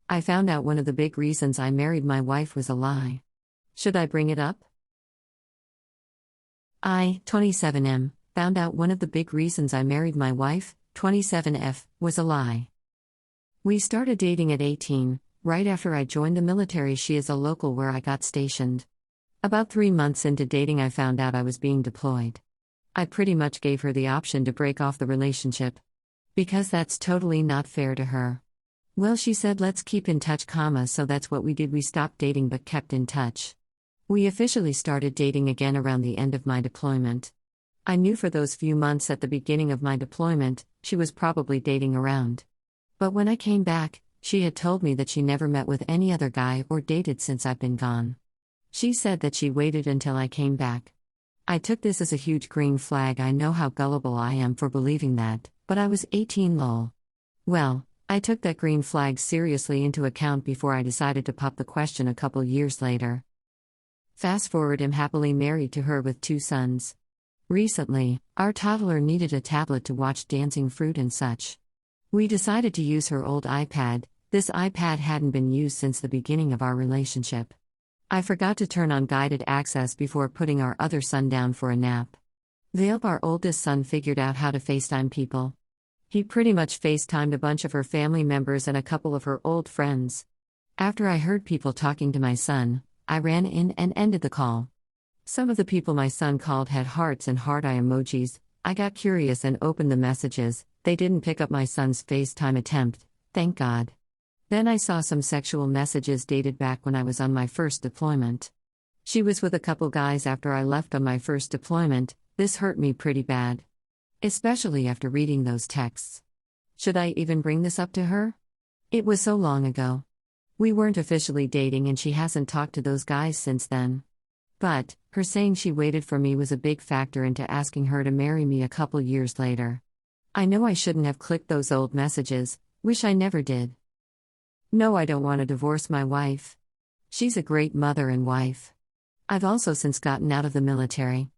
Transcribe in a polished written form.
I found out one of the big reasons I married my wife was a lie. Should I bring it up? I, 27M, found out one of the big reasons I married my wife, 27F, was a lie. We started dating at 18, right after I joined the military. She is a local where I got stationed. About 3 months into dating, I found out I was being deployed. I pretty much gave her the option to break off the relationship. Because that's totally not fair to her. Well, she said let's keep in touch, so that's what we did. We stopped dating but kept in touch. We officially started dating again around the end of my deployment. I knew for those few months at the beginning of my deployment, she was probably dating around. But when I came back, she had told me that she never met with any other guy or dated since I've been gone. She said that she waited until I came back. I took this as a huge green flag. I know how gullible I am for believing that, but I was 18 lol. Well, I took that green flag seriously into account before I decided to pop the question a couple years later. Fast forward, I'm happily married to her with 2 sons. Recently, our toddler needed a tablet to watch Dancing Fruit and such. We decided to use her old iPad. This iPad hadn't been used since the beginning of our relationship. I forgot to turn on guided access before putting our other son down for a nap. Vale, our oldest son, figured out how to FaceTime people. He pretty much FaceTimed a bunch of her family members and a couple of her old friends. After I heard people talking to my son, I ran in and ended the call. Some of the people my son called had hearts and heart eye emojis. I got curious and opened the messages. They didn't pick up my son's FaceTime attempt, thank God. Then I saw some sexual messages dated back when I was on my first deployment. She was with a couple guys after I left on my first deployment. This hurt me pretty bad. Especially after reading those texts. Should I even bring this up to her? It was so long ago. We weren't officially dating and she hasn't talked to those guys since then. But, her saying she waited for me was a big factor into asking her to marry me a couple years later. I know I shouldn't have clicked those old messages, wish I never did. No, I don't want to divorce my wife. She's a great mother and wife. I've also since gotten out of the military.